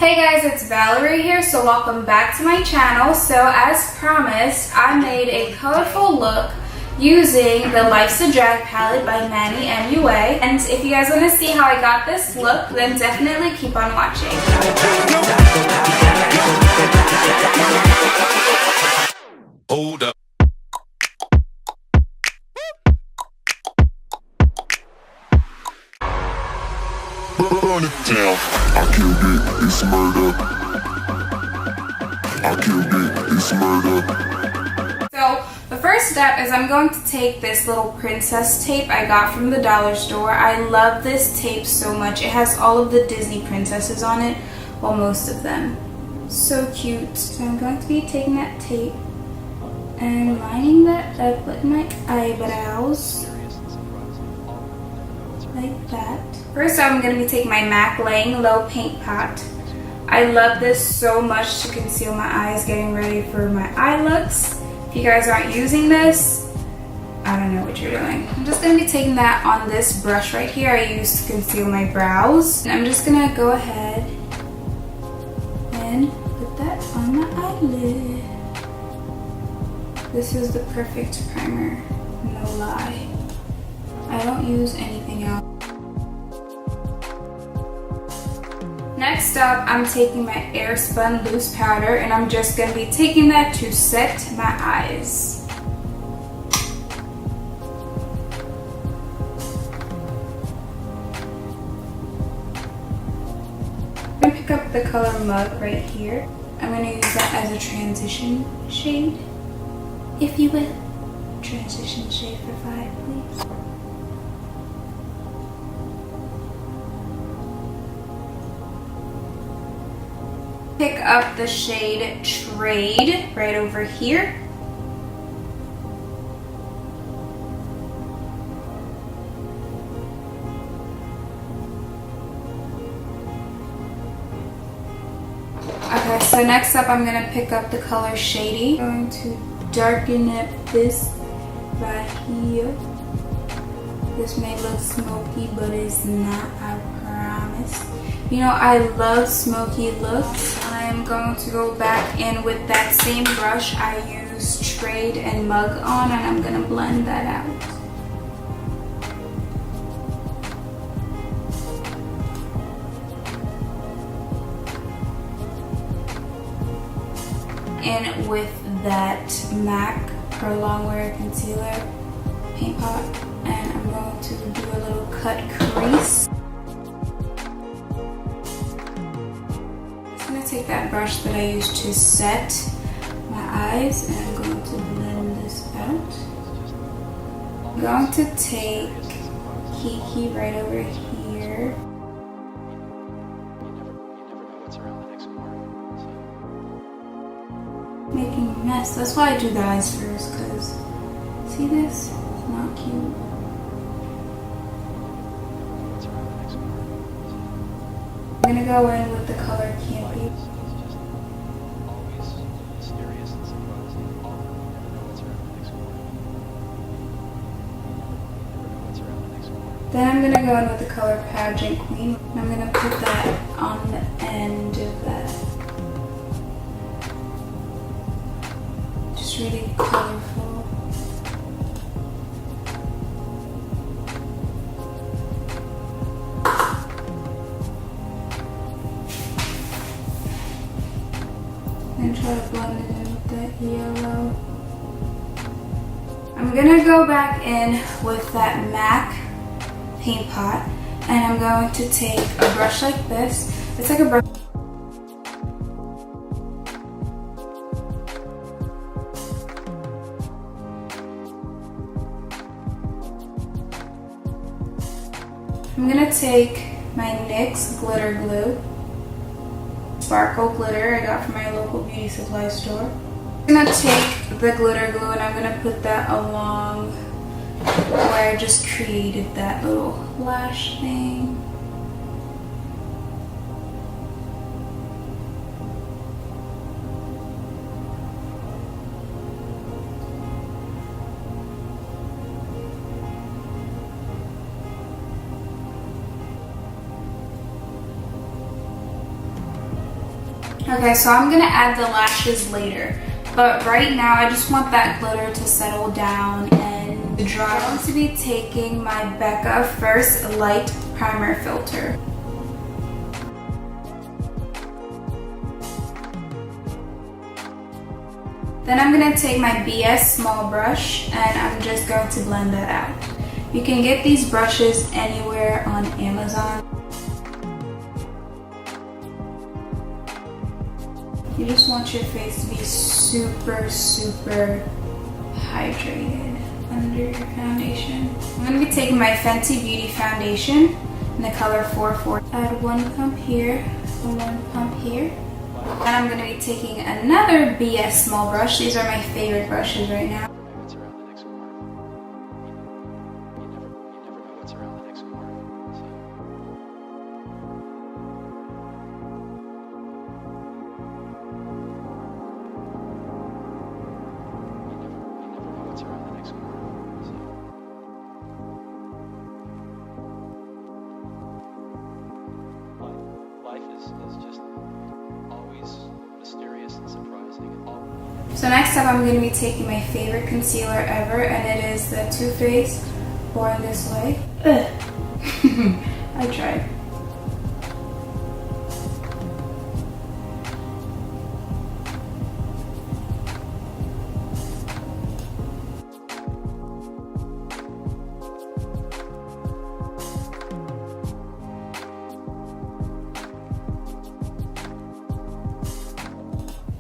Hey guys, it's Valerie here, so welcome back to my channel. So as promised, I made a colorful look using the Life's a Drag palette by Mannymua. And if you guys want to see how I got this look, then definitely keep on watching. Hold up. Burn it down. I killed it, it's murder. I killed it, it's murder. So the first step is I'm going to take this little princess tape I got from the dollar store. I love this tape so much. It has all of the Disney princesses on it, well, most of them. So cute. So I'm going to be taking that tape and lining that up with my eyebrows like that. First I'm going to be taking my MAC Laying Low paint pot. I love this so much to conceal my eyes, getting ready for my eye looks. If you guys aren't using this, I don't know what you're doing. I'm just going to be taking that on this brush right here I use to conceal my brows. And I'm just going to go ahead and put that on my eyelid. This is the perfect primer, no lie. I don't use anything else. Next up, I'm taking my Airspun loose powder and I'm just going to be taking that to set my eyes. I'm going to pick up the color Mug right here. I'm going to use that as a transition shade, if you will. Transition shade for 5, please. Pick up the shade Trade right over here. Okay, so next up I'm going to pick up the color Shady. I'm going to darken up this right here. This may look smoky, but it's not, I promise. You know, I love smoky looks. I am going to go back in with that same brush I used Trade and Mug on, and I'm going to blend that out. In with that MAC Pro Longwear Concealer paint pot, and I'm going to do a little cut crease. I'm going to take that brush that I used to set my eyes and I'm going to blend this out. I'm going to take Kiki right over here. Making a mess. That's why I do the eyes first, because see this? It's not cute. I'm gonna go in with the color Campy. Then I'm gonna go in with the color Pageant Queen. And I'm gonna put that on the end of that. Just really colorful. And try to blend it in with that yellow. I'm gonna go back in with that MAC paint pot and I'm going to take a brush like this. It's like a brush. I'm gonna take my NYX glitter glue. Sparkle glitter I got from my local beauty supply store. I'm gonna take the glitter glue and I'm gonna put that along where I just created that little lash thing. Okay, so I'm gonna add the lashes later. But right now, I just want that glitter to settle down and dry. I'm going to be taking my Becca First Light Primer Filter. Then I'm going to take my BS small brush and I'm just going to blend that out. You can get these brushes anywhere on Amazon. You just want your face to be super, super hydrated under your foundation. I'm going to be taking my Fenty Beauty foundation in the color 440. Add one pump here and one pump here. And I'm going to be taking another BS small brush. These are my favorite brushes right now. So next up, I'm going to be taking my favorite concealer ever, and it is the Too Faced Born This Way. I tried.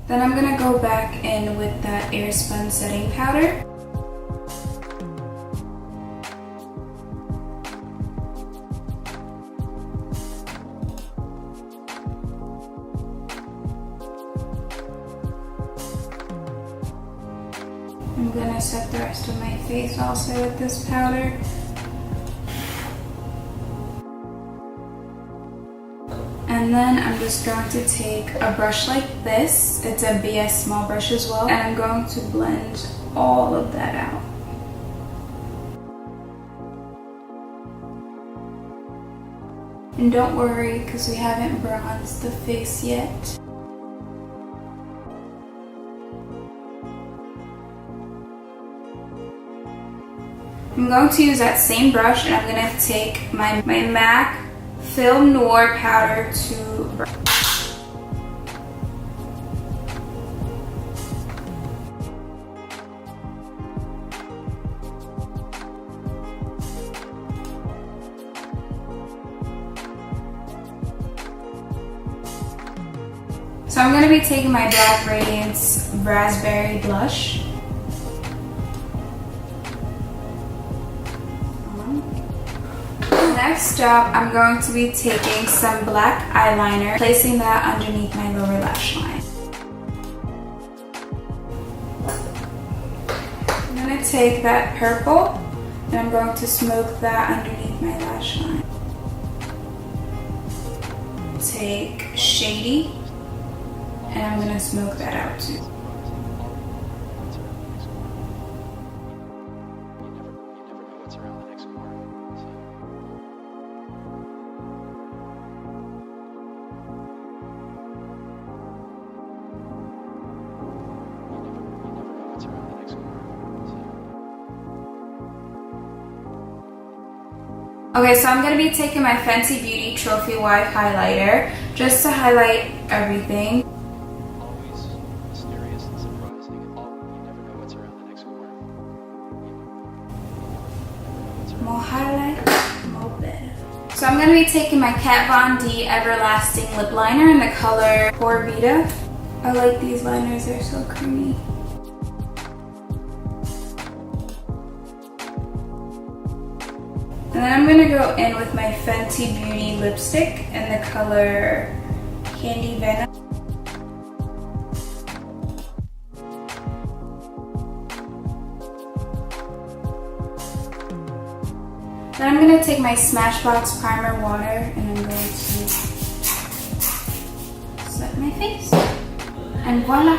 Then I'm going to go back in with that Airspun setting powder. I'm going to set the rest of my face also with this powder. And then I'm just going to take a brush like this. It's a BS small brush as well. And I'm going to blend all of that out. And don't worry, because we haven't bronzed the face yet. I'm going to use that same brush and I'm going to take my MAC Film Noir powder to brush. So I'm going to be taking my Black Radiance Raspberry Blush. Next up, I'm going to be taking some black eyeliner, placing that underneath my lower lash line. I'm going to take that purple and I'm going to smoke that underneath my lash line. Take Shady and I'm going to smoke that out too. Okay, so I'm going to be taking my Fenty Beauty Trophy Wife highlighter just to highlight everything. Always mysterious and surprising. You never know what's around the next corner. More highlight, more better. So I'm going to be taking my Kat Von D Everlasting Lip Liner in the color Pore Vita. I like these liners, they're so creamy. And then I'm going to go in with my Fenty Beauty lipstick in the color Candy Venom. Then I'm going to take my Smashbox Primer Water and I'm going to set my face. And voila!